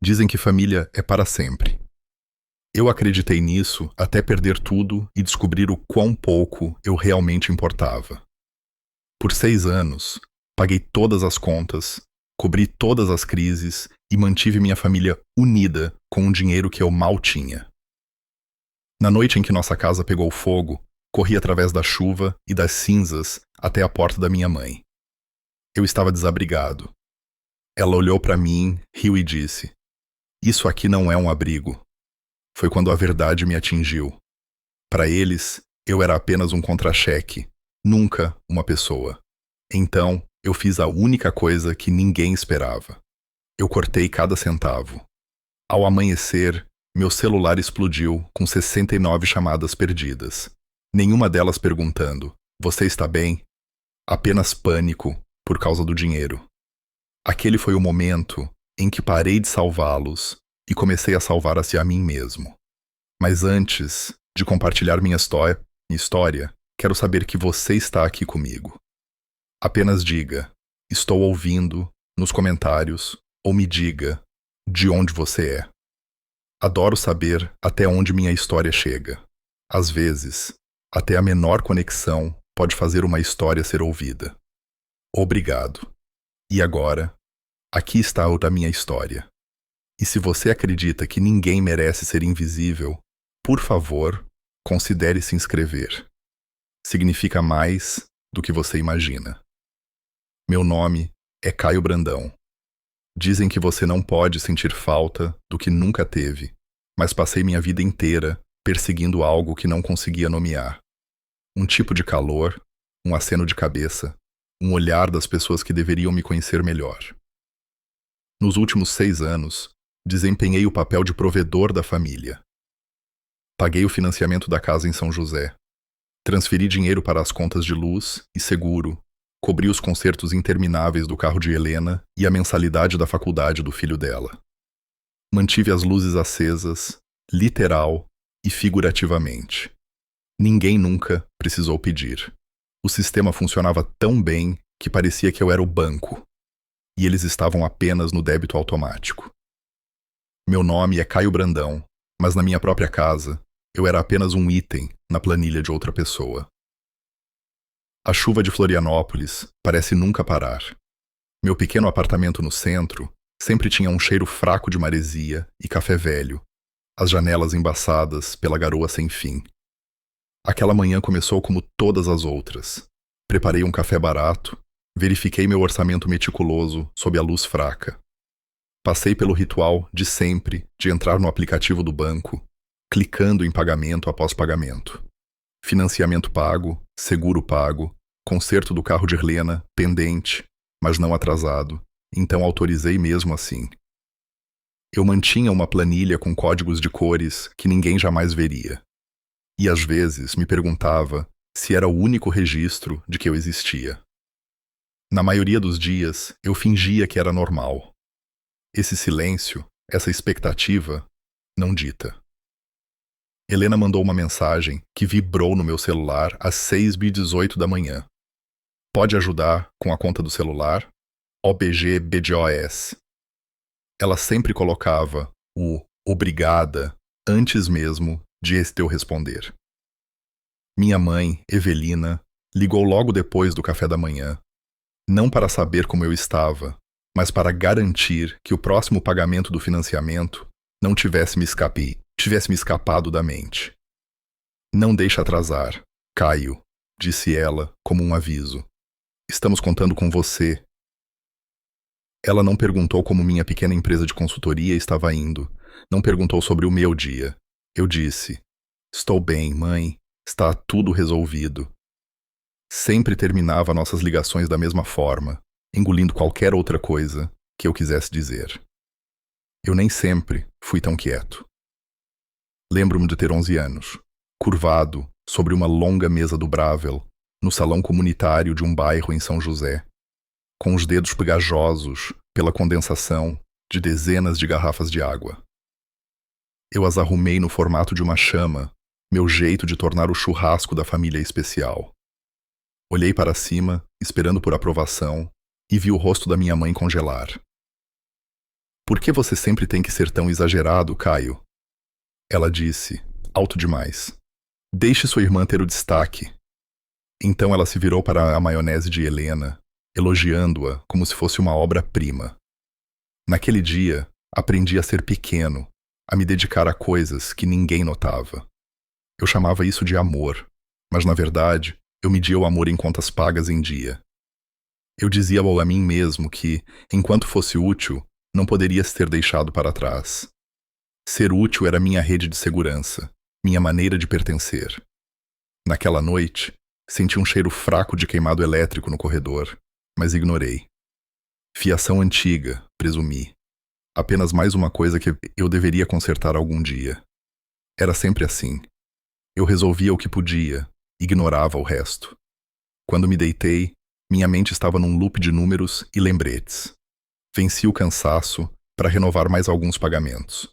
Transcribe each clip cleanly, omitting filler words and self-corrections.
Dizem que família é para sempre. Eu acreditei nisso até perder tudo e descobrir o quão pouco eu realmente importava. Por 6 anos, paguei todas as contas, cobri todas as crises e mantive minha família unida com um dinheiro que eu mal tinha. Na noite em que nossa casa pegou fogo, corri através da chuva e das cinzas até a porta da minha mãe. Eu estava desabrigado. Ela olhou para mim, riu e disse: "Isso aqui não é um abrigo." Foi quando a verdade me atingiu. Para eles, eu era apenas um contra-cheque, nunca uma pessoa. Então, eu fiz a única coisa que ninguém esperava. Eu cortei cada centavo. Ao amanhecer, meu celular explodiu com 69 chamadas perdidas. Nenhuma delas perguntando: "Você está bem?" Apenas pânico por causa do dinheiro. Aquele foi o momento em que parei de salvá-los e comecei a salvar-se a mim mesmo. Mas antes de compartilhar minha história, quero saber que você está aqui comigo. Apenas diga: "Estou ouvindo" nos comentários ou me diga de onde você é. Adoro saber até onde minha história chega. Às vezes, até a menor conexão pode fazer uma história ser ouvida. Obrigado. E agora, aqui está o da minha história. E se você acredita que ninguém merece ser invisível, por favor, considere se inscrever. Significa mais do que você imagina. Meu nome é Caio Brandão. Dizem que você não pode sentir falta do que nunca teve, mas passei minha vida inteira perseguindo algo que não conseguia nomear. Um tipo de calor, um aceno de cabeça, um olhar das pessoas que deveriam me conhecer melhor. Nos últimos 6 anos, desempenhei o papel de provedor da família. Paguei o financiamento da casa em São José. Transferi dinheiro para as contas de luz e seguro. Cobri os consertos intermináveis do carro de Helena e a mensalidade da faculdade do filho dela. Mantive as luzes acesas, literal e figurativamente. Ninguém nunca precisou pedir. O sistema funcionava tão bem que parecia que eu era o banco, e eles estavam apenas no débito automático. Meu nome é Caio Brandão, mas na minha própria casa, eu era apenas um item na planilha de outra pessoa. A chuva de Florianópolis parece nunca parar. Meu pequeno apartamento no centro sempre tinha um cheiro fraco de maresia e café velho, as janelas embaçadas pela garoa sem fim. Aquela manhã começou como todas as outras. Preparei um café barato, verifiquei meu orçamento meticuloso sob a luz fraca. Passei pelo ritual de sempre de entrar no aplicativo do banco, clicando em pagamento após pagamento. Financiamento pago, seguro pago, conserto do carro de Helena, pendente, mas não atrasado, então autorizei mesmo assim. Eu mantinha uma planilha com códigos de cores que ninguém jamais veria. E às vezes me perguntava se era o único registro de que eu existia. Na maioria dos dias, eu fingia que era normal. Esse silêncio, essa expectativa, não dita. Helena mandou uma mensagem que vibrou no meu celular às 6h18 da manhã. Pode ajudar com a conta do celular? OBG BDOS. Ela sempre colocava o obrigada antes mesmo de eu responder. Minha mãe, Evelina, ligou logo depois do café da manhã, não para saber como eu estava, mas para garantir que o próximo pagamento do financiamento não tivesse me escapado da mente. "Não deixe atrasar, Caio", disse ela como um aviso. "Estamos contando com você." Ela não perguntou como minha pequena empresa de consultoria estava indo, não perguntou sobre o meu dia. Eu disse: "Estou bem, mãe, está tudo resolvido." Sempre terminava nossas ligações da mesma forma, engolindo qualquer outra coisa que eu quisesse dizer. Eu nem sempre fui tão quieto. Lembro-me de ter 11 anos, curvado sobre uma longa mesa dobrável, no salão comunitário de um bairro em São José, com os dedos pegajosos pela condensação de dezenas de garrafas de água. Eu as arrumei no formato de uma chama, meu jeito de tornar o churrasco da família especial. Olhei para cima, esperando por aprovação, e vi o rosto da minha mãe congelar. Por que você sempre tem que ser tão exagerado, Caio? Ela disse, alto demais. Deixe sua irmã ter o destaque. Então ela se virou para a maionese de Helena, elogiando-a como se fosse uma obra-prima. Naquele dia, aprendi a ser pequeno, a me dedicar a coisas que ninguém notava. Eu chamava isso de amor, mas na verdade, eu media o amor em contas pagas em dia. Eu dizia a mim mesmo que, enquanto fosse útil, não poderia ser deixado para trás. Ser útil era minha rede de segurança, minha maneira de pertencer. Naquela noite, senti um cheiro fraco de queimado elétrico no corredor, mas ignorei. Fiação antiga, presumi. Apenas mais uma coisa que eu deveria consertar algum dia. Era sempre assim. Eu resolvia o que podia, ignorava o resto. Quando me deitei, minha mente estava num loop de números e lembretes. Venci o cansaço para renovar mais alguns pagamentos.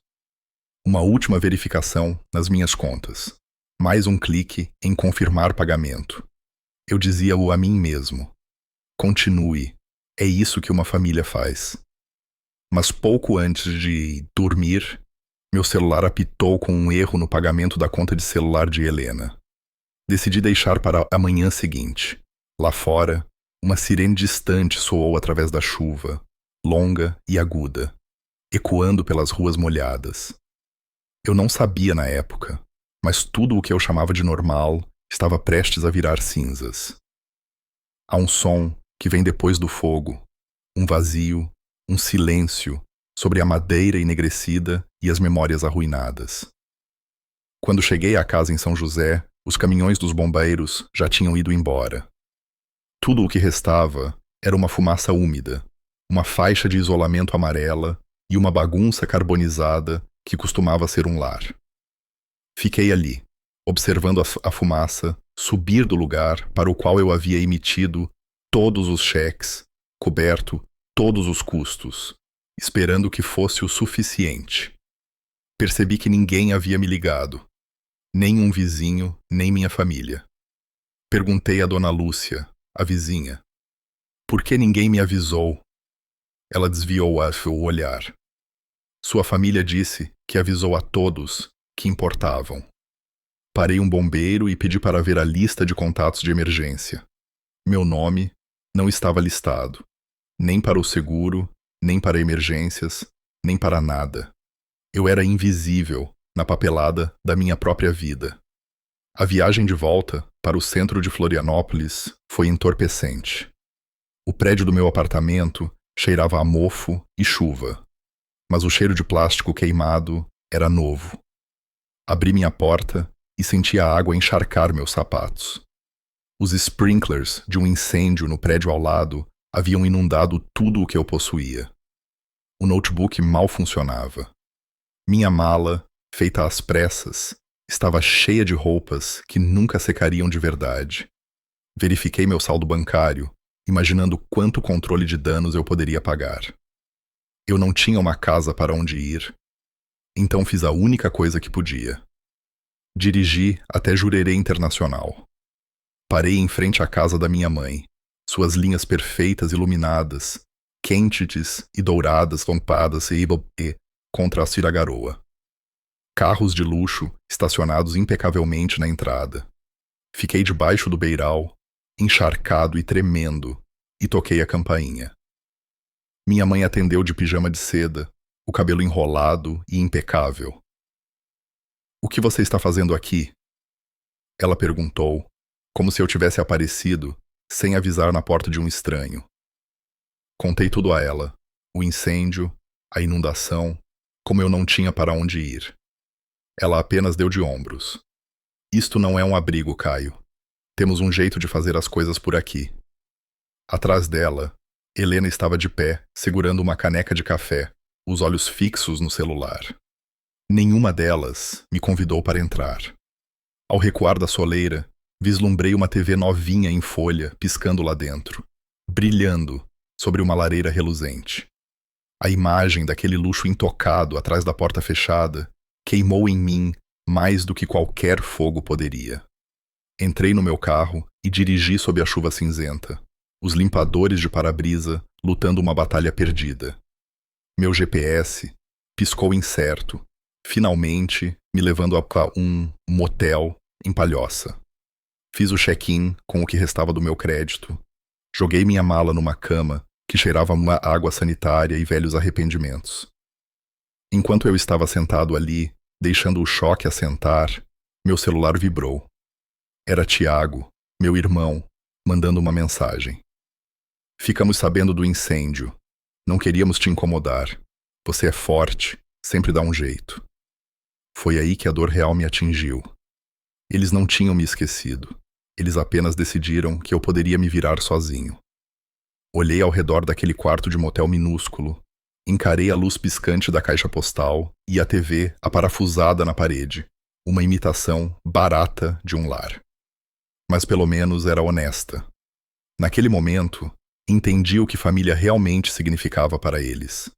Uma última verificação nas minhas contas. Mais um clique em confirmar pagamento. Eu dizia-o a mim mesmo. Continue. É isso que uma família faz. Mas pouco antes de dormir, meu celular apitou com um erro no pagamento da conta de celular de Helena. Decidi deixar para a manhã seguinte. Lá fora, uma sirene distante soou através da chuva, longa e aguda, ecoando pelas ruas molhadas. Eu não sabia na época, mas tudo o que eu chamava de normal estava prestes a virar cinzas. Há um som que vem depois do fogo, um vazio, um silêncio sobre a madeira enegrecida e as memórias arruinadas. Quando cheguei à casa em São José, os caminhões dos bombeiros já tinham ido embora. Tudo o que restava era uma fumaça úmida, uma faixa de isolamento amarela e uma bagunça carbonizada que costumava ser um lar. Fiquei ali, observando a fumaça subir do lugar para o qual eu havia emitido todos os cheques, coberto todos os custos, esperando que fosse o suficiente. Percebi que ninguém havia me ligado, nem um vizinho, nem minha família. Perguntei a Dona Lúcia, a vizinha, por que ninguém me avisou? Ela desviou o olhar. Sua família disse que avisou a todos que importavam. Parei um bombeiro e pedi para ver a lista de contatos de emergência. Meu nome não estava listado, nem para o seguro, nem para emergências, nem para nada. Eu era invisível na papelada da minha própria vida. A viagem de volta para o centro de Florianópolis foi entorpecente. O prédio do meu apartamento cheirava a mofo e chuva, mas o cheiro de plástico queimado era novo. Abri minha porta e senti a água encharcar meus sapatos. Os sprinklers de um incêndio no prédio ao lado haviam inundado tudo o que eu possuía. O notebook mal funcionava. Minha mala, feita às pressas, estava cheia de roupas que nunca secariam de verdade. Verifiquei meu saldo bancário, imaginando quanto controle de danos eu poderia pagar. Eu não tinha uma casa para onde ir, então fiz a única coisa que podia. Dirigi até Jurerê Internacional. Parei em frente à casa da minha mãe, suas linhas perfeitas iluminadas, quentes e douradas lampadas e contra a ciragaroa. Carros de luxo estacionados impecavelmente na entrada. Fiquei debaixo do beiral, encharcado e tremendo, e toquei a campainha. Minha mãe atendeu de pijama de seda, o cabelo enrolado e impecável. "O que você está fazendo aqui?" Ela perguntou, como se eu tivesse aparecido, sem avisar na porta de um estranho. Contei tudo a ela, o incêndio, a inundação, como eu não tinha para onde ir. Ela apenas deu de ombros. "Isto não é um abrigo, Caio. Temos um jeito de fazer as coisas por aqui." Atrás dela, Helena estava de pé, segurando uma caneca de café, os olhos fixos no celular. Nenhuma delas me convidou para entrar. Ao recuar da soleira, vislumbrei uma TV novinha em folha piscando lá dentro, brilhando sobre uma lareira reluzente. A imagem daquele luxo intocado atrás da porta fechada queimou em mim mais do que qualquer fogo poderia. Entrei no meu carro e dirigi sob a chuva cinzenta, os limpadores de para-brisa lutando uma batalha perdida. Meu GPS piscou incerto, finalmente me levando a um motel em Palhoça. Fiz o check-in com o que restava do meu crédito. Joguei minha mala numa cama que cheirava uma água sanitária e velhos arrependimentos. Enquanto eu estava sentado ali, deixando o choque assentar, meu celular vibrou. Era Tiago, meu irmão, mandando uma mensagem. Ficamos sabendo do incêndio. Não queríamos te incomodar. Você é forte, sempre dá um jeito. Foi aí que a dor real me atingiu. Eles não tinham me esquecido. Eles apenas decidiram que eu poderia me virar sozinho. Olhei ao redor daquele quarto de motel minúsculo, encarei a luz piscante da caixa postal e a TV aparafusada na parede, uma imitação barata de um lar. Mas pelo menos era honesta. Naquele momento, entendi o que família realmente significava para eles.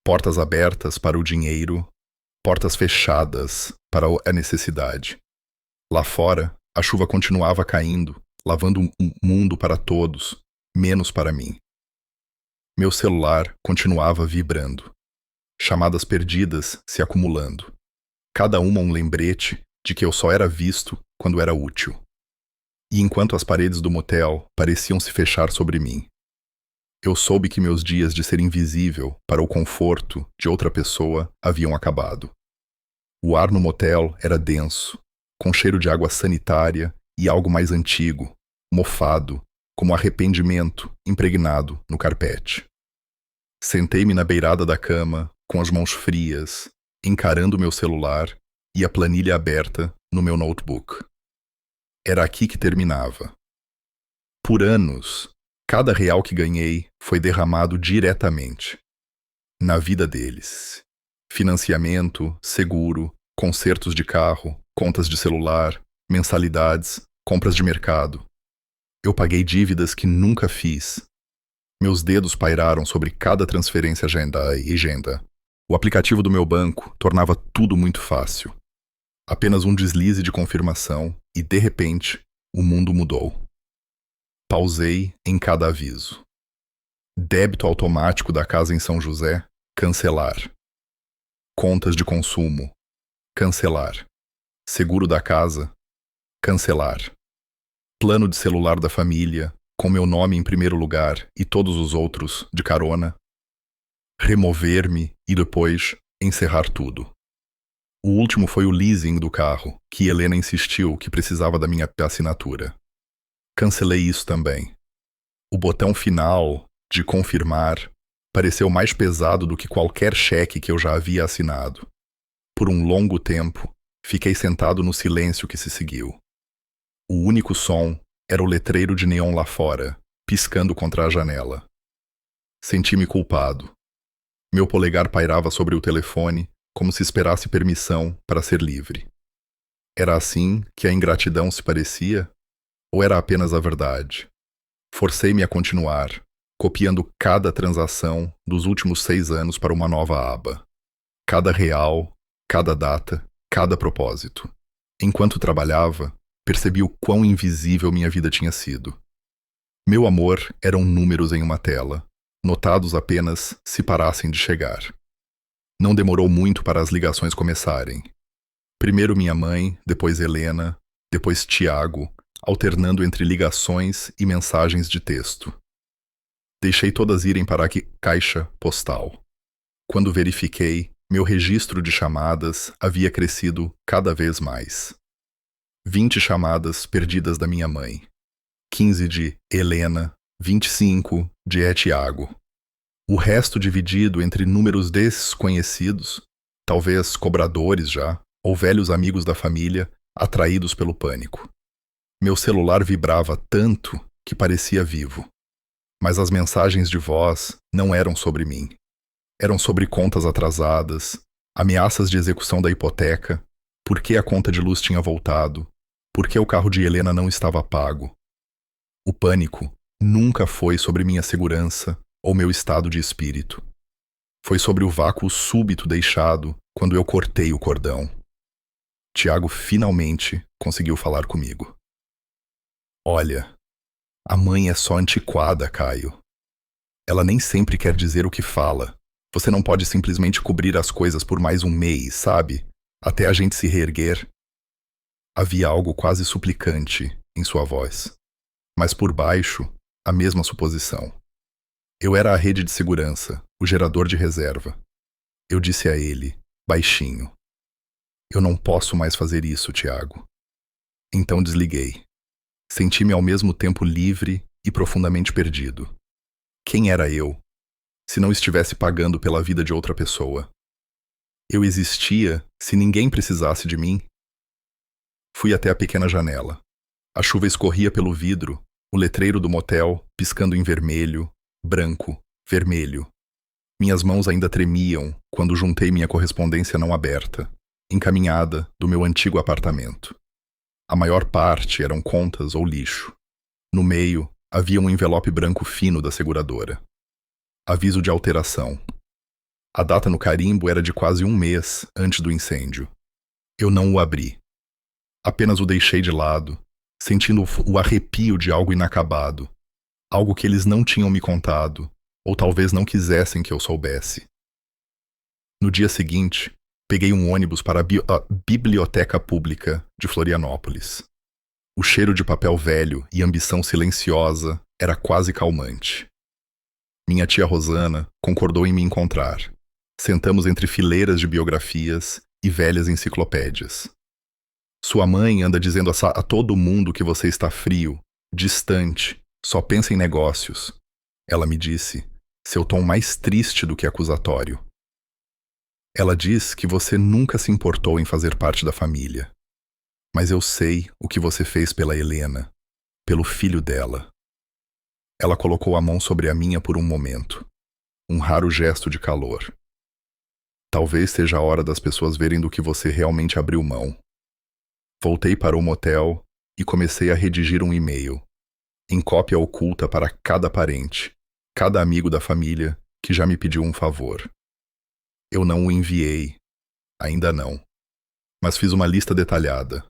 Portas abertas para o dinheiro, portas fechadas para a necessidade. Lá fora, a chuva continuava caindo, lavando um mundo para todos, menos para mim. Meu celular continuava vibrando. Chamadas perdidas se acumulando. Cada uma um lembrete de que eu só era visto quando era útil. E enquanto as paredes do motel pareciam se fechar sobre mim, eu soube que meus dias de ser invisível para o conforto de outra pessoa haviam acabado. O ar no motel era denso, com cheiro de água sanitária e algo mais antigo, mofado, como arrependimento impregnado no carpete. Sentei-me na beirada da cama, com as mãos frias, encarando meu celular e a planilha aberta no meu notebook. Era aqui que terminava. Por anos, cada real que ganhei foi derramado diretamente na vida deles. Financiamento, seguro, consertos de carro, contas de celular, mensalidades, compras de mercado. Eu paguei dívidas que nunca fiz. Meus dedos pairaram sobre cada transferência agenda. O aplicativo do meu banco tornava tudo muito fácil. Apenas um deslize de confirmação e, de repente, o mundo mudou. Pausei em cada aviso. Débito automático da casa em São José, cancelar. Contas de consumo, cancelar. Seguro da casa, cancelar. Plano de celular da família, com meu nome em primeiro lugar e todos os outros de carona. Remover-me e depois encerrar tudo. O último foi o leasing do carro, que Helena insistiu que precisava da minha assinatura. Cancelei isso também. O botão final, de confirmar, pareceu mais pesado do que qualquer cheque que eu já havia assinado. Por um longo tempo, fiquei sentado no silêncio que se seguiu. O único som era o letreiro de neon lá fora, piscando contra a janela. Senti-me culpado. Meu polegar pairava sobre o telefone, como se esperasse permissão para ser livre. Era assim que a ingratidão se parecia? Ou era apenas a verdade? Forcei-me a continuar, copiando cada transação dos últimos 6 anos para uma nova aba. Cada real, cada data, cada propósito. Enquanto trabalhava, percebi o quão invisível minha vida tinha sido. Meu amor eram números em uma tela, notados apenas se parassem de chegar. Não demorou muito para as ligações começarem. Primeiro minha mãe, depois Helena, depois Tiago, alternando entre ligações e mensagens de texto. Deixei todas irem para a caixa postal. Quando verifiquei, meu registro de chamadas havia crescido cada vez mais. 20 chamadas perdidas da minha mãe. 15 de Helena, 25 de Tiago. O resto dividido entre números desconhecidos, talvez cobradores já, ou velhos amigos da família, atraídos pelo pânico. Meu celular vibrava tanto que parecia vivo. Mas as mensagens de voz não eram sobre mim. Eram sobre contas atrasadas, ameaças de execução da hipoteca, por que a conta de luz tinha voltado, por que o carro de Helena não estava pago. O pânico nunca foi sobre minha segurança ou meu estado de espírito. Foi sobre o vácuo súbito deixado quando eu cortei o cordão. Tiago finalmente conseguiu falar comigo. Olha, a mãe é só antiquada, Caio. Ela nem sempre quer dizer o que fala. Você não pode simplesmente cobrir as coisas por mais um mês, sabe? Até a gente se reerguer. Havia algo quase suplicante em sua voz. Mas por baixo, a mesma suposição. Eu era a rede de segurança, o gerador de reserva. Eu disse a ele, baixinho: eu não posso mais fazer isso, Tiago. Então desliguei. Senti-me ao mesmo tempo livre e profundamente perdido. Quem era eu, se não estivesse pagando pela vida de outra pessoa? Eu existia se ninguém precisasse de mim? Fui até a pequena janela. A chuva escorria pelo vidro, o letreiro do motel piscando em vermelho, branco, vermelho. Minhas mãos ainda tremiam quando juntei minha correspondência não aberta, encaminhada do meu antigo apartamento. A maior parte eram contas ou lixo. No meio, havia um envelope branco fino da seguradora. Aviso de alteração. A data no carimbo era de quase um mês antes do incêndio. Eu não o abri. Apenas o deixei de lado, sentindo o arrepio de algo inacabado, algo que eles não tinham me contado, ou talvez não quisessem que eu soubesse. No dia seguinte, peguei um ônibus para a Biblioteca Pública de Florianópolis. O cheiro de papel velho e ambição silenciosa era quase calmante. Minha tia Rosana concordou em me encontrar. Sentamos entre fileiras de biografias e velhas enciclopédias. Sua mãe anda dizendo a todo mundo que você está frio, distante, só pensa em negócios. Ela me disse, seu tom mais triste do que acusatório. Ela diz que você nunca se importou em fazer parte da família. Mas eu sei o que você fez pela Helena, pelo filho dela. Ela colocou a mão sobre a minha por um momento. Um raro gesto de calor. Talvez seja a hora das pessoas verem do que você realmente abriu mão. Voltei para o motel e comecei a redigir um e-mail, em cópia oculta para cada parente, cada amigo da família que já me pediu um favor. Eu não o enviei, ainda não, mas fiz uma lista detalhada.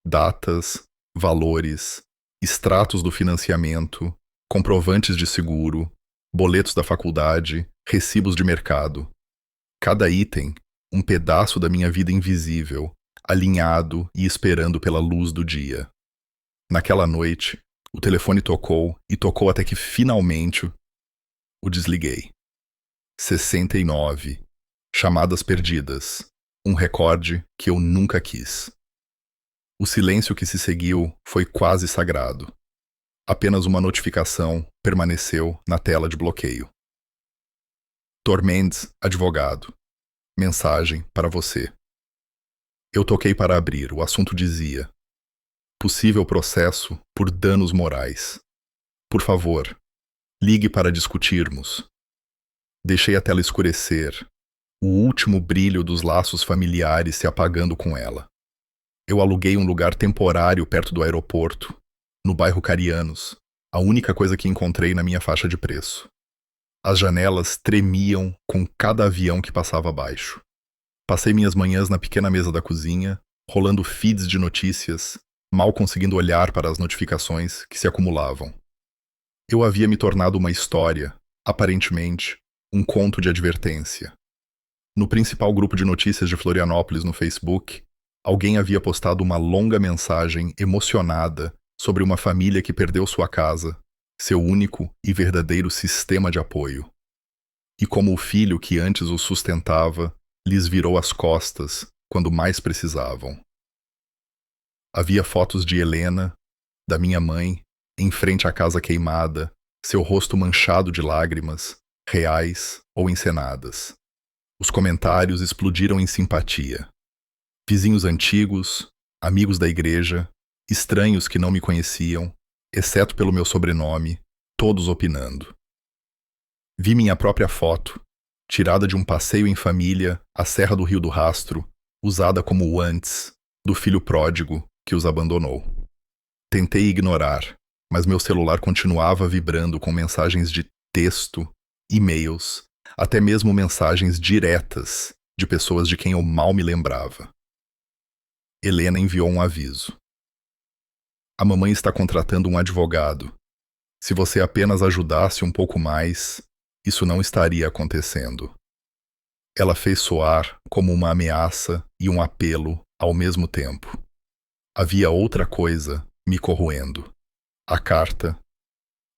Datas, valores, extratos do financiamento, comprovantes de seguro, boletos da faculdade, recibos de mercado. Cada item, um pedaço da minha vida invisível, alinhado e esperando pela luz do dia. Naquela noite, o telefone tocou e tocou até que finalmente o desliguei. 69. Chamadas perdidas. Um recorde que eu nunca quis. O silêncio que se seguiu foi quase sagrado. Apenas uma notificação permaneceu na tela de bloqueio. Tormendes, advogado. Mensagem para você. Eu toquei para abrir, o assunto dizia: possível processo por danos morais. Por favor, ligue para discutirmos. Deixei a tela escurecer, o último brilho dos laços familiares se apagando com ela. Eu aluguei um lugar temporário perto do aeroporto, no bairro Carianos, a única coisa que encontrei na minha faixa de preço. As janelas tremiam com cada avião que passava abaixo. Passei minhas manhãs na pequena mesa da cozinha, rolando feeds de notícias, mal conseguindo olhar para as notificações que se acumulavam. Eu havia me tornado uma história, aparentemente, um conto de advertência. No principal grupo de notícias de Florianópolis no Facebook, alguém havia postado uma longa mensagem emocionada sobre uma família que perdeu sua casa, seu único e verdadeiro sistema de apoio. E como o filho que antes os sustentava lhes virou as costas quando mais precisavam. Havia fotos de Helena, da minha mãe, em frente à casa queimada, seu rosto manchado de lágrimas, reais ou encenadas. Os comentários explodiram em simpatia. Vizinhos antigos, amigos da igreja, estranhos que não me conheciam, exceto pelo meu sobrenome, todos opinando. Vi minha própria foto, tirada de um passeio em família à Serra do Rio do Rastro, usada como o antes do filho pródigo que os abandonou. Tentei ignorar, mas meu celular continuava vibrando com mensagens de texto, e-mails, até mesmo mensagens diretas de pessoas de quem eu mal me lembrava. Helena enviou um aviso. A mamãe está contratando um advogado. Se você apenas ajudasse um pouco mais, isso não estaria acontecendo. Ela fez soar como uma ameaça e um apelo ao mesmo tempo. Havia outra coisa me corroendo. A carta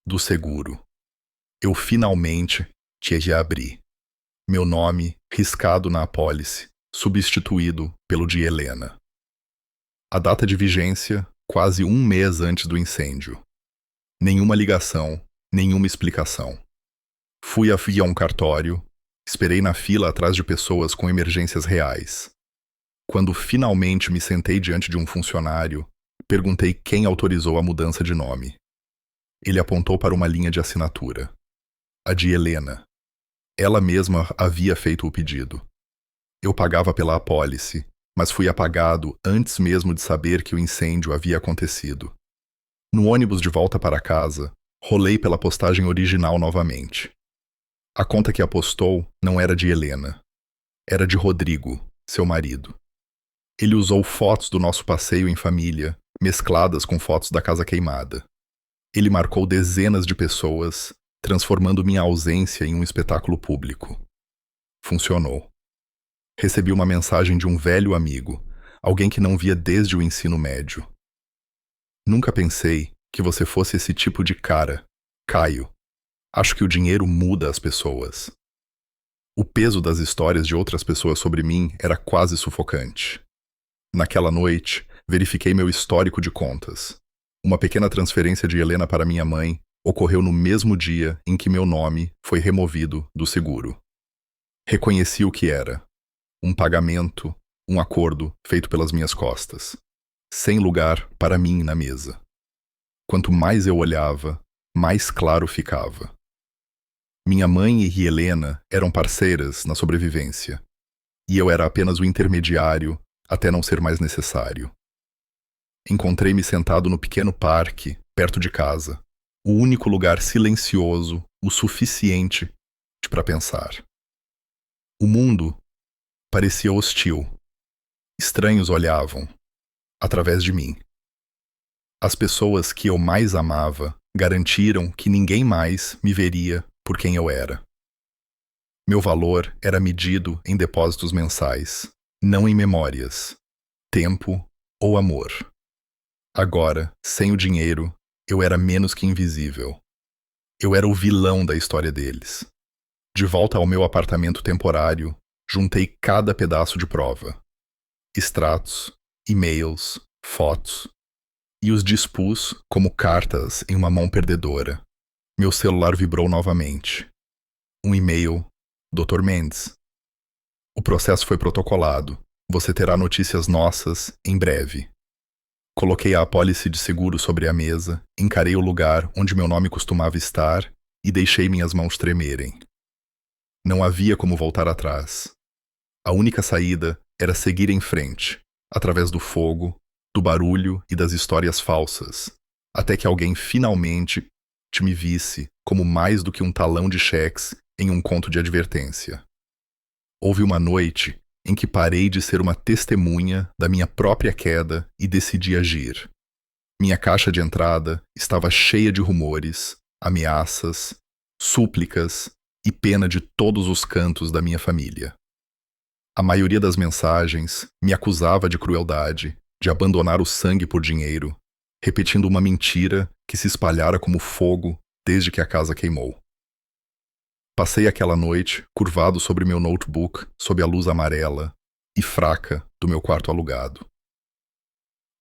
do seguro. Eu finalmente tinha de abrir. Meu nome riscado na apólice, substituído pelo de Helena. A data de vigência, quase um mês antes do incêndio. Nenhuma ligação, nenhuma explicação. Fui a um cartório, esperei na fila atrás de pessoas com emergências reais. Quando finalmente me sentei diante de um funcionário, perguntei quem autorizou a mudança de nome. Ele apontou para uma linha de assinatura. A de Helena. Ela mesma havia feito o pedido. Eu pagava pela apólice, mas fui apagado antes mesmo de saber que o incêndio havia acontecido. No ônibus de volta para casa, rolei pela postagem original novamente. A conta que apostou não era de Helena. Era de Rodrigo, seu marido. Ele usou fotos do nosso passeio em família, mescladas com fotos da casa queimada. Ele marcou dezenas de pessoas, transformando minha ausência em um espetáculo público. Funcionou. Recebi uma mensagem de um velho amigo, alguém que não via desde o ensino médio. Nunca pensei que você fosse esse tipo de cara, Caio. Acho que o dinheiro muda as pessoas. O peso das histórias de outras pessoas sobre mim era quase sufocante. Naquela noite, verifiquei meu histórico de contas. Uma pequena transferência de Helena para minha mãe ocorreu no mesmo dia em que meu nome foi removido do seguro. Reconheci o que era. Um pagamento, um acordo feito pelas minhas costas. Sem lugar para mim na mesa. Quanto mais eu olhava, mais claro ficava. Minha mãe e Helena eram parceiras na sobrevivência, e eu era apenas o intermediário até não ser mais necessário. Encontrei-me sentado no pequeno parque, perto de casa, o único lugar silencioso o suficiente para pensar. O mundo parecia hostil. Estranhos olhavam, através de mim. As pessoas que eu mais amava garantiram que ninguém mais me veria por quem eu era. Meu valor era medido em depósitos mensais, não em memórias, tempo ou amor. Agora, sem o dinheiro, eu era menos que invisível. Eu era o vilão da história deles. De volta ao meu apartamento temporário, juntei cada pedaço de prova. Extratos, e-mails, fotos. E os dispus como cartas em uma mão perdedora. Meu celular vibrou novamente. Um e-mail, Dr. Mendes. O processo foi protocolado. Você terá notícias nossas em breve. Coloquei a apólice de seguro sobre a mesa, encarei o lugar onde meu nome costumava estar e deixei minhas mãos tremerem. Não havia como voltar atrás. A única saída era seguir em frente, através do fogo, do barulho e das histórias falsas, até que alguém finalmente me visse como mais do que um talão de cheques em um conto de advertência. Houve uma noite em que parei de ser uma testemunha da minha própria queda e decidi agir. Minha caixa de entrada estava cheia de rumores, ameaças, súplicas e pena de todos os cantos da minha família. A maioria das mensagens me acusava de crueldade, de abandonar o sangue por dinheiro, repetindo uma mentira que se espalhara como fogo desde que a casa queimou. Passei aquela noite curvado sobre meu notebook sob a luz amarela e fraca do meu quarto alugado.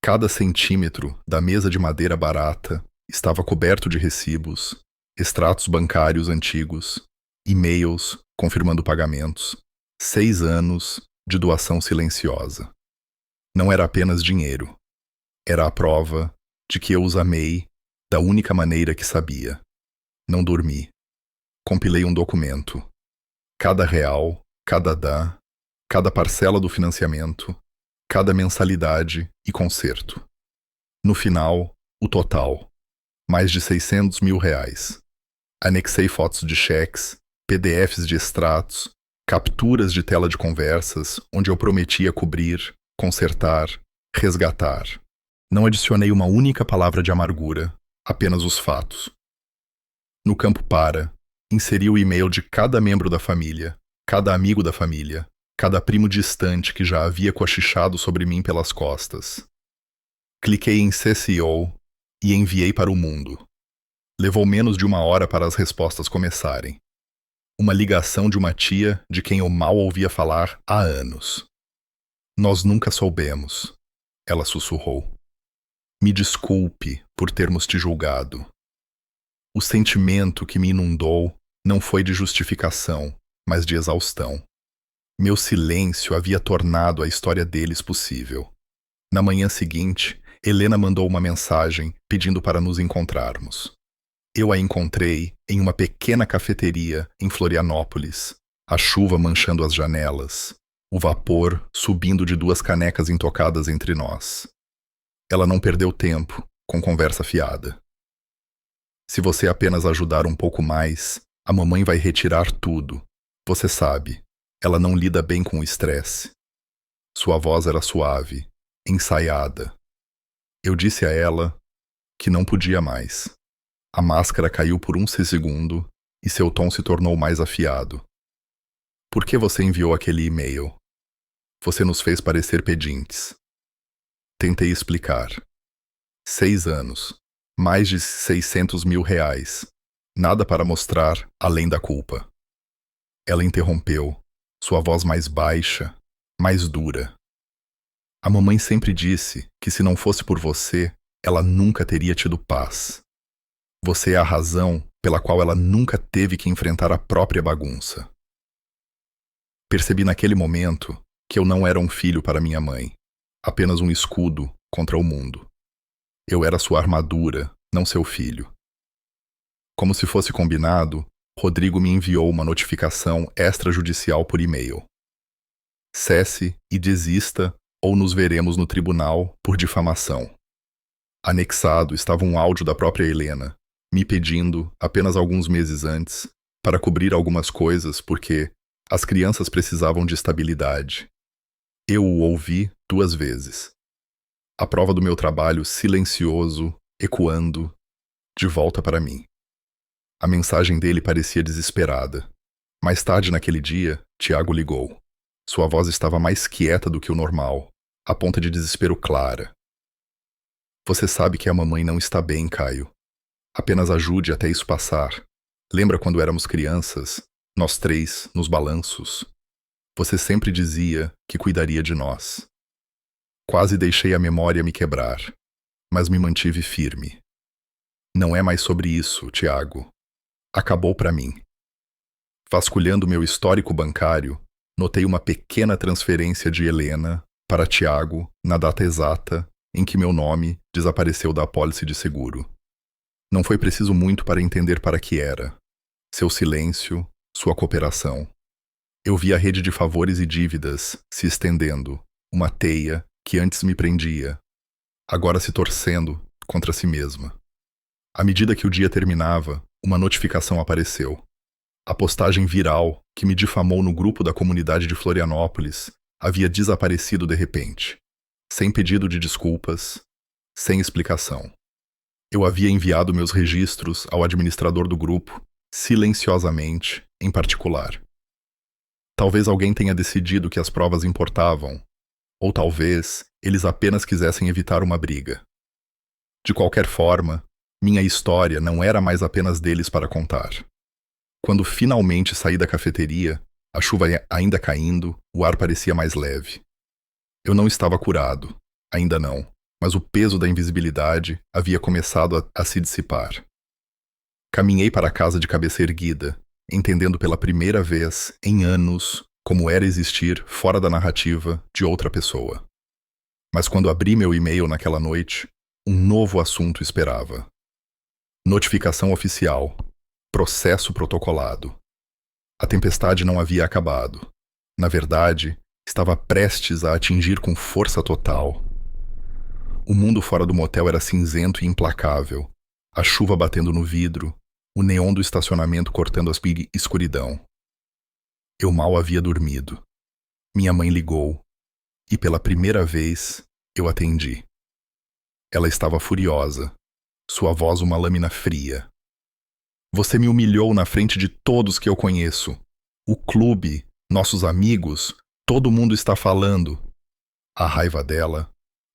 Cada centímetro da mesa de madeira barata estava coberto de recibos, extratos bancários antigos, e-mails confirmando pagamentos, 6 anos de doação silenciosa. Não era apenas dinheiro. Era a prova de que eu os amei da única maneira que sabia. Não dormi. Compilei um documento. Cada real, cada dá, cada parcela do financiamento, cada mensalidade e conserto. No final, o total. Mais de 600 mil reais. Anexei fotos de cheques, PDFs de extratos, capturas de tela de conversas onde eu prometia cobrir, consertar, resgatar. Não adicionei uma única palavra de amargura, apenas os fatos. No campo para, Inseri o e-mail de cada membro da família, cada amigo da família, cada primo distante que já havia cochichado sobre mim pelas costas. Cliquei em CCO e enviei para o mundo. Levou menos de 1 hora para as respostas começarem. Uma ligação de uma tia de quem eu mal ouvia falar há anos. Nós nunca soubemos, ela sussurrou. Me desculpe por termos te julgado. O sentimento que me inundou não foi de justificação, mas de exaustão. Meu silêncio havia tornado a história deles possível. Na manhã seguinte, Helena mandou uma mensagem pedindo para nos encontrarmos. Eu a encontrei em uma pequena cafeteria em Florianópolis, a chuva manchando as janelas, o vapor subindo de 2 canecas intocadas entre nós. Ela não perdeu tempo com conversa fiada. Se você apenas ajudar um pouco mais, a mamãe vai retirar tudo. Você sabe, ela não lida bem com o estresse. Sua voz era suave, ensaiada. Eu disse a ela que não podia mais. A máscara caiu por 1 segundo e seu tom se tornou mais afiado. Por que você enviou aquele e-mail? Você nos fez parecer pedintes. Tentei explicar. 6 anos. Mais de 600 mil reais. Nada para mostrar além da culpa. Ela interrompeu, sua voz mais baixa, mais dura. A mamãe sempre disse que se não fosse por você, ela nunca teria tido paz. Você é a razão pela qual ela nunca teve que enfrentar a própria bagunça. Percebi naquele momento que eu não era um filho para minha mãe, apenas um escudo contra o mundo. Eu era sua armadura, não seu filho. Como se fosse combinado, Rodrigo me enviou uma notificação extrajudicial por e-mail. Cesse e desista ou nos veremos no tribunal por difamação. Anexado estava um áudio da própria Helena, me pedindo, apenas alguns meses antes, para cobrir algumas coisas porque as crianças precisavam de estabilidade. Eu o ouvi 2 vezes. A prova do meu trabalho silencioso, ecoando, de volta para mim. A mensagem dele parecia desesperada. Mais tarde naquele dia, Tiago ligou. Sua voz estava mais quieta do que o normal, a ponta de desespero clara. Você sabe que a mamãe não está bem, Caio. Apenas ajude até isso passar. Lembra quando éramos crianças, nós 3, nos balanços? Você sempre dizia que cuidaria de nós. Quase deixei a memória me quebrar, mas me mantive firme. Não é mais sobre isso, Tiago. Acabou para mim. Vasculhando meu histórico bancário, notei uma pequena transferência de Helena para Tiago na data exata em que meu nome desapareceu da apólice de seguro. Não foi preciso muito para entender para que era. Seu silêncio, sua cooperação. Eu vi a rede de favores e dívidas se estendendo, uma teia que antes me prendia, agora se torcendo contra si mesma. À medida que o dia terminava, uma notificação apareceu. A postagem viral que me difamou no grupo da comunidade de Florianópolis havia desaparecido de repente, sem pedido de desculpas, sem explicação. Eu havia enviado meus registros ao administrador do grupo, silenciosamente, em particular. Talvez alguém tenha decidido que as provas importavam, ou talvez eles apenas quisessem evitar uma briga. De qualquer forma, minha história não era mais apenas deles para contar. Quando finalmente saí da cafeteria, a chuva ainda caindo, o ar parecia mais leve. Eu não estava curado, ainda não, mas o peso da invisibilidade havia começado a se dissipar. Caminhei para a casa de cabeça erguida, entendendo pela primeira vez em anos como era existir fora da narrativa de outra pessoa. Mas quando abri meu e-mail naquela noite, um novo assunto esperava. Notificação oficial. Processo protocolado. A tempestade não havia acabado. Na verdade, estava prestes a atingir com força total. O mundo fora do motel era cinzento e implacável, a chuva batendo no vidro, o neon do estacionamento cortando a escuridão. Eu mal havia dormido. Minha mãe ligou, e pela primeira vez eu atendi. Ela estava furiosa, sua voz uma lâmina fria. Você me humilhou na frente de todos que eu conheço. O clube, nossos amigos, todo mundo está falando. A raiva dela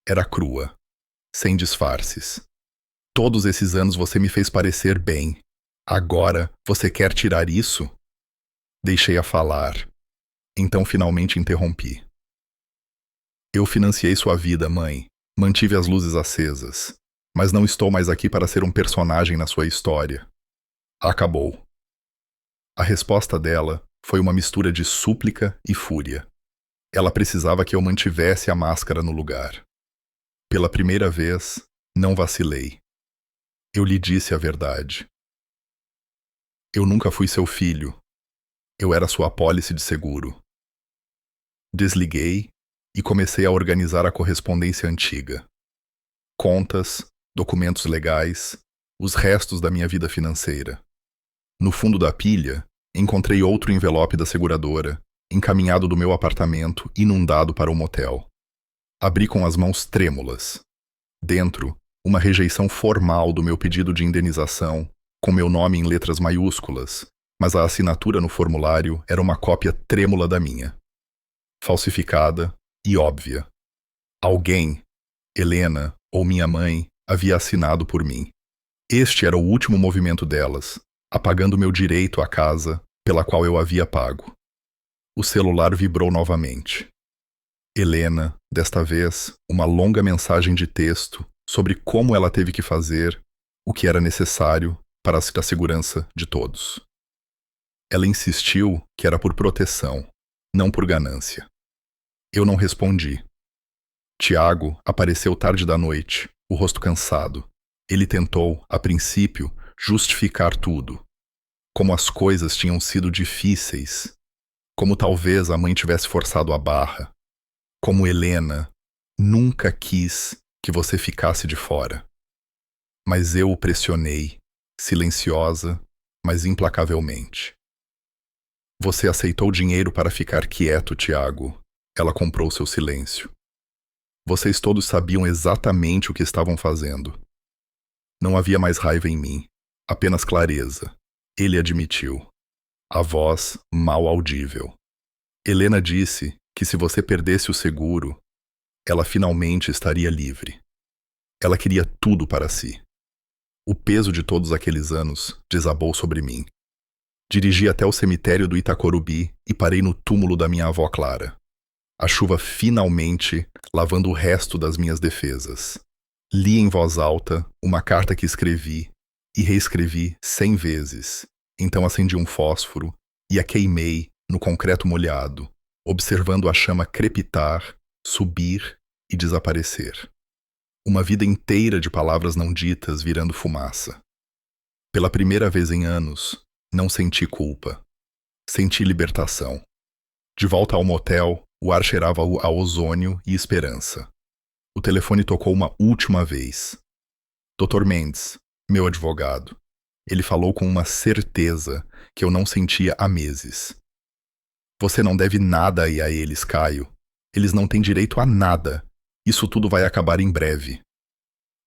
era crua, sem disfarces. Todos esses anos você me fez parecer bem. Agora você quer tirar isso? Deixei-a falar. Então finalmente interrompi. Eu financiei sua vida, mãe. Mantive as luzes acesas. Mas não estou mais aqui para ser um personagem na sua história. Acabou. A resposta dela foi uma mistura de súplica e fúria. Ela precisava que eu mantivesse a máscara no lugar. Pela primeira vez, não vacilei. Eu lhe disse a verdade. Eu nunca fui seu filho. Eu era sua apólice de seguro. Desliguei e comecei a organizar a correspondência antiga. Contas, documentos legais, os restos da minha vida financeira. No fundo da pilha, encontrei outro envelope da seguradora, encaminhado do meu apartamento, inundado para o motel. Abri com as mãos trêmulas. Dentro, uma rejeição formal do meu pedido de indenização, com meu nome em letras maiúsculas, mas a assinatura no formulário era uma cópia trêmula da minha. Falsificada e óbvia. Alguém, Helena ou minha mãe, havia assinado por mim. Este era o último movimento delas, apagando meu direito à casa pela qual eu havia pago. O celular vibrou novamente. Helena, desta vez, uma longa mensagem de texto sobre como ela teve que fazer o que era necessário para a segurança de todos. Ela insistiu que era por proteção, não por ganância. Eu não respondi. Tiago apareceu tarde da noite, o rosto cansado. Ele tentou, a princípio, justificar tudo. Como as coisas tinham sido difíceis. Como talvez a mãe tivesse forçado a barra. Como Helena nunca quis que você ficasse de fora. Mas eu o pressionei, silenciosa, mas implacavelmente. Você aceitou dinheiro para ficar quieto, Tiago. Ela comprou seu silêncio. Vocês todos sabiam exatamente o que estavam fazendo. Não havia mais raiva em mim, apenas clareza. Ele admitiu. A voz mal audível. Helena disse que se você perdesse o seguro, ela finalmente estaria livre. Ela queria tudo para si. O peso de todos aqueles anos desabou sobre mim. Dirigi até o cemitério do Itacorubi e parei no túmulo da minha avó Clara. A chuva finalmente lavando o resto das minhas defesas. Li em voz alta uma carta que escrevi e reescrevi 100 vezes. Então acendi um fósforo e a queimei no concreto molhado, observando a chama crepitar, subir e desaparecer. Uma vida inteira de palavras não ditas virando fumaça. Pela primeira vez em anos, não senti culpa. Senti libertação. De volta ao motel, o ar cheirava a ozônio e esperança. O telefone tocou uma última vez. Dr. Mendes, meu advogado. Ele falou com uma certeza que eu não sentia há meses. Você não deve nada a eles, Caio. Eles não têm direito a nada. Isso tudo vai acabar em breve.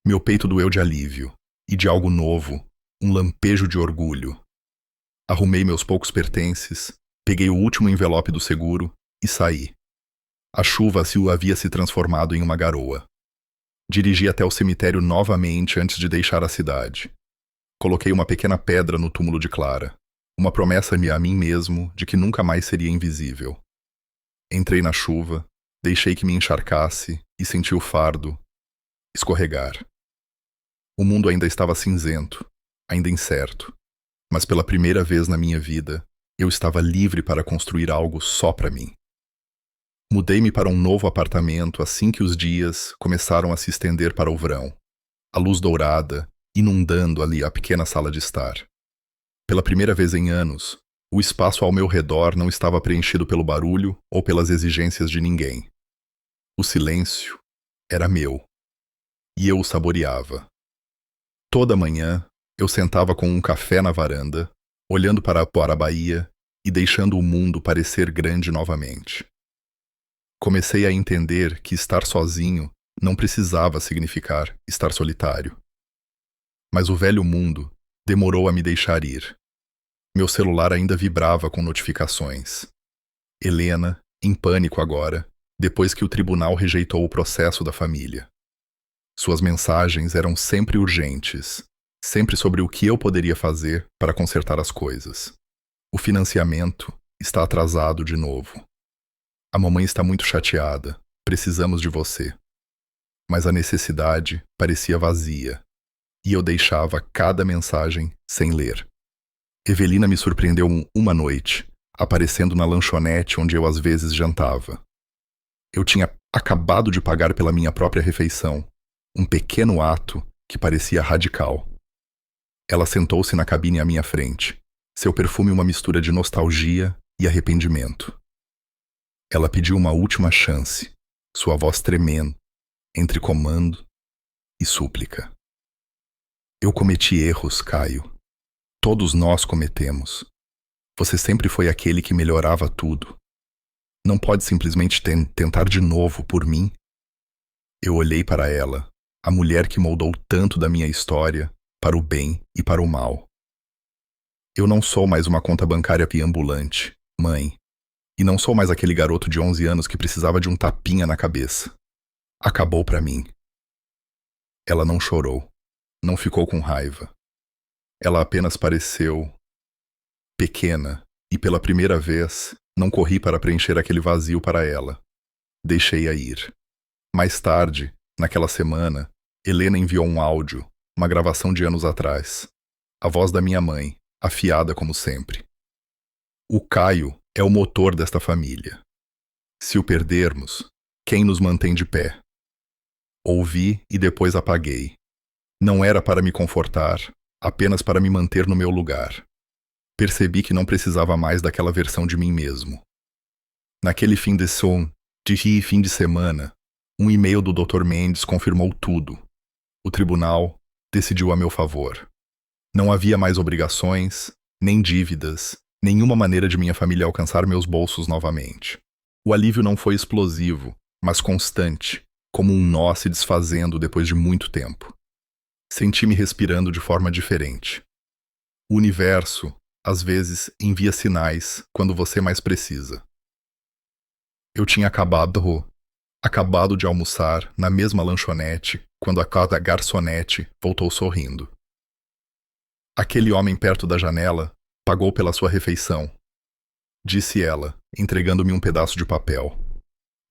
Meu peito doeu de alívio, e de algo novo, um lampejo de orgulho. Arrumei meus poucos pertences, peguei o último envelope do seguro e saí. A chuva havia se transformado em uma garoa. Dirigi até o cemitério novamente antes de deixar a cidade. Coloquei uma pequena pedra no túmulo de Clara, uma promessa a mim mesmo de que nunca mais seria invisível. Entrei na chuva, deixei que me encharcasse e senti o fardo escorregar. O mundo ainda estava cinzento, ainda incerto, mas pela primeira vez na minha vida, eu estava livre para construir algo só para mim. Mudei-me para um novo apartamento assim que os dias começaram a se estender para o verão. A luz dourada, inundando ali a pequena sala de estar. Pela primeira vez em anos, o espaço ao meu redor não estava preenchido pelo barulho ou pelas exigências de ninguém. O silêncio era meu, e eu o saboreava. Toda manhã, eu sentava com um café na varanda, olhando para a Bahia e deixando o mundo parecer grande novamente. Comecei a entender que estar sozinho não precisava significar estar solitário. Mas o velho mundo demorou a me deixar ir. Meu celular ainda vibrava com notificações. Helena, em pânico agora, depois que o tribunal rejeitou o processo da família. Suas mensagens eram sempre urgentes, sempre sobre o que eu poderia fazer para consertar as coisas. O financiamento está atrasado de novo. A mamãe está muito chateada. Precisamos de você. Mas a necessidade parecia vazia, e eu deixava cada mensagem sem ler. Evelina me surpreendeu uma noite, aparecendo na lanchonete onde eu às vezes jantava. Eu tinha acabado de pagar pela minha própria refeição, um pequeno ato que parecia radical. Ela sentou-se na cabine à minha frente, seu perfume uma mistura de nostalgia e arrependimento. Ela pediu uma última chance, sua voz tremendo, entre comando e súplica. Eu cometi erros, Caio. Todos nós cometemos. Você sempre foi aquele que melhorava tudo. Não pode simplesmente tentar de novo por mim? Eu olhei para ela, a mulher que moldou tanto da minha história, para o bem e para o mal. Eu não sou mais uma conta bancária ambulante, mãe. E não sou mais aquele garoto de 11 anos que precisava de um tapinha na cabeça. Acabou pra mim. Ela não chorou. Não ficou com raiva. Ela apenas pareceu pequena, e pela primeira vez, não corri para preencher aquele vazio para ela. Deixei-a ir. Mais tarde, naquela semana, Helena enviou um áudio, uma gravação de anos atrás. A voz da minha mãe, afiada como sempre. O Caio é o motor desta família. Se o perdermos, quem nos mantém de pé? Ouvi e depois apaguei. Não era para me confortar, apenas para me manter no meu lugar. Percebi que não precisava mais daquela versão de mim mesmo. Naquele fim de semana, um e-mail do Dr. Mendes confirmou tudo. O tribunal decidiu a meu favor. Não havia mais obrigações, nem dívidas, nenhuma maneira de minha família alcançar meus bolsos novamente. O alívio não foi explosivo, mas constante, como um nó se desfazendo depois de muito tempo. Senti-me respirando de forma diferente. O universo, às vezes, envia sinais quando você mais precisa. Eu tinha acabado de almoçar na mesma lanchonete quando a garçonete voltou sorrindo. Aquele homem perto da janela pagou pela sua refeição, disse ela, entregando-me um pedaço de papel.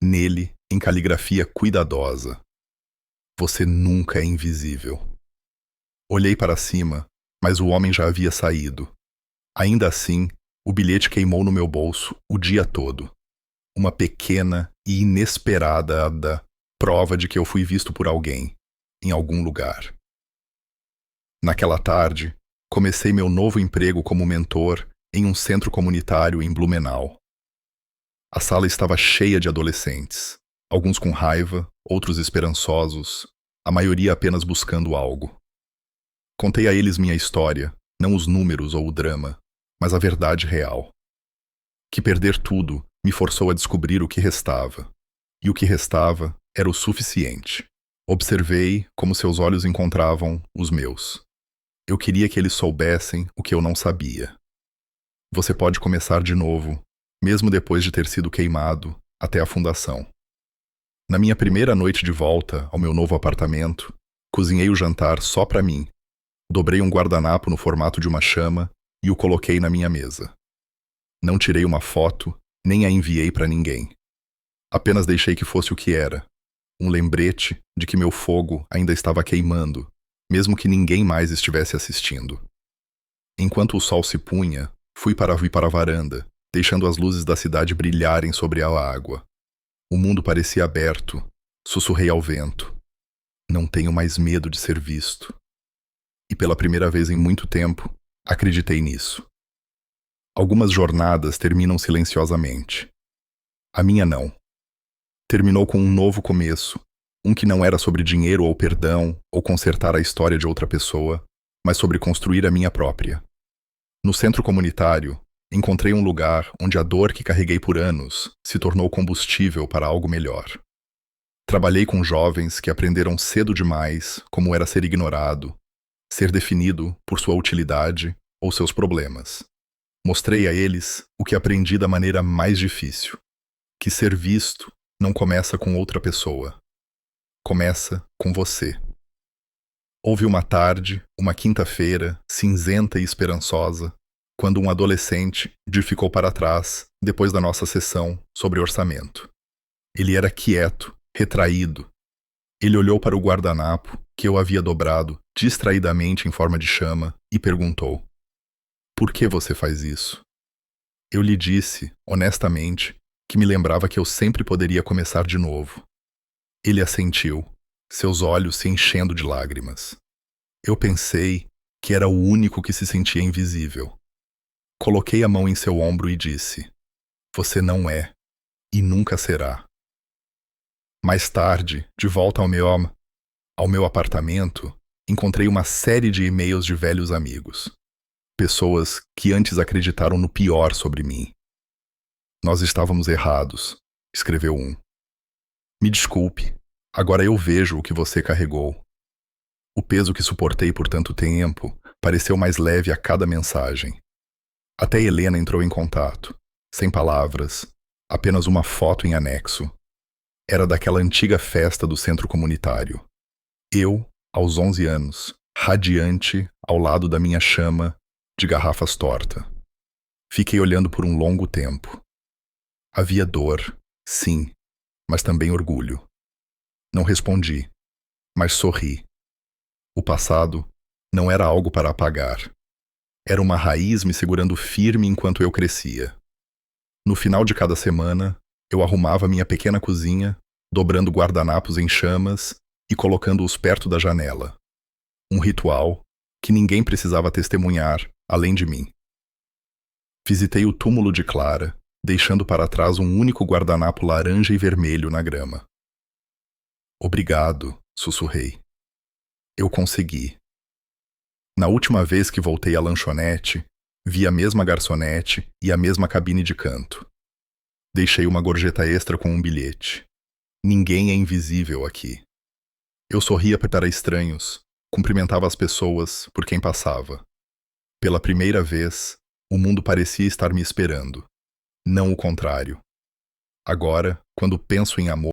Nele, em caligrafia cuidadosa. Você nunca é invisível. Olhei para cima, mas o homem já havia saído. Ainda assim, o bilhete queimou no meu bolso o dia todo. Uma pequena e inesperada prova de que eu fui visto por alguém, em algum lugar. Naquela tarde, comecei meu novo emprego como mentor em um centro comunitário em Blumenau. A sala estava cheia de adolescentes, alguns com raiva, outros esperançosos, a maioria apenas buscando algo. Contei a eles minha história, não os números ou o drama, mas a verdade real. Que perder tudo me forçou a descobrir o que restava, e o que restava era o suficiente. Observei como seus olhos encontravam os meus. Eu queria que eles soubessem o que eu não sabia. Você pode começar de novo, mesmo depois de ter sido queimado, até a fundação. Na minha primeira noite de volta ao meu novo apartamento, cozinhei o jantar só para mim. Dobrei um guardanapo no formato de uma chama e o coloquei na minha mesa. Não tirei uma foto, nem a enviei para ninguém. Apenas deixei que fosse o que era, um lembrete de que meu fogo ainda estava queimando, mesmo que ninguém mais estivesse assistindo. Enquanto o sol se punha, fui para a varanda, deixando as luzes da cidade brilharem sobre a água. O mundo parecia aberto. Sussurrei ao vento. Não tenho mais medo de ser visto. E pela primeira vez em muito tempo, acreditei nisso. Algumas jornadas terminam silenciosamente. A minha não. Terminou com um novo começo, um que não era sobre dinheiro ou perdão, ou consertar a história de outra pessoa, mas sobre construir a minha própria. No centro comunitário, encontrei um lugar onde a dor que carreguei por anos se tornou combustível para algo melhor. Trabalhei com jovens que aprenderam cedo demais como era ser ignorado, ser definido por sua utilidade ou seus problemas. Mostrei a eles o que aprendi da maneira mais difícil: que ser visto não começa com outra pessoa, começa com você. Houve uma tarde, uma quinta-feira, cinzenta e esperançosa, quando um adolescente ficou para trás depois da nossa sessão sobre orçamento. Ele era quieto, retraído. Ele olhou para o guardanapo, que eu havia dobrado distraidamente em forma de chama, e perguntou: "Por que você faz isso?" Eu lhe disse, honestamente, que me lembrava que eu sempre poderia começar de novo. Ele assentiu, seus olhos se enchendo de lágrimas. Eu pensei que era o único que se sentia invisível. Coloquei a mão em seu ombro e disse: "Você não é, e nunca será." Mais tarde, de volta ao meu apartamento, encontrei uma série de e-mails de velhos amigos. Pessoas que antes acreditaram no pior sobre mim. "Nós estávamos errados", escreveu um. "Me desculpe, agora eu vejo o que você carregou." O peso que suportei por tanto tempo pareceu mais leve a cada mensagem. Até Helena entrou em contato, sem palavras, apenas uma foto em anexo. Era daquela antiga festa do centro comunitário. Eu, aos 11 anos, radiante ao lado da minha chama de garrafas torta. Fiquei olhando por um longo tempo. Havia dor, sim, mas também orgulho. Não respondi, mas sorri. O passado não era algo para apagar. Era uma raiz me segurando firme enquanto eu crescia. No final de cada semana, eu arrumava minha pequena cozinha, dobrando guardanapos em chamas e colocando-os perto da janela. Um ritual que ninguém precisava testemunhar, além de mim. Visitei o túmulo de Clara, deixando para trás um único guardanapo laranja e vermelho na grama. "Obrigado", sussurrei. Eu consegui. Na última vez que voltei à lanchonete, vi a mesma garçonete e a mesma cabine de canto. Deixei uma gorjeta extra com um bilhete. Ninguém é invisível aqui. Eu sorria para estranhos, cumprimentava as pessoas por quem passava. Pela primeira vez, o mundo parecia estar me esperando, não o contrário. Agora, quando penso em amor,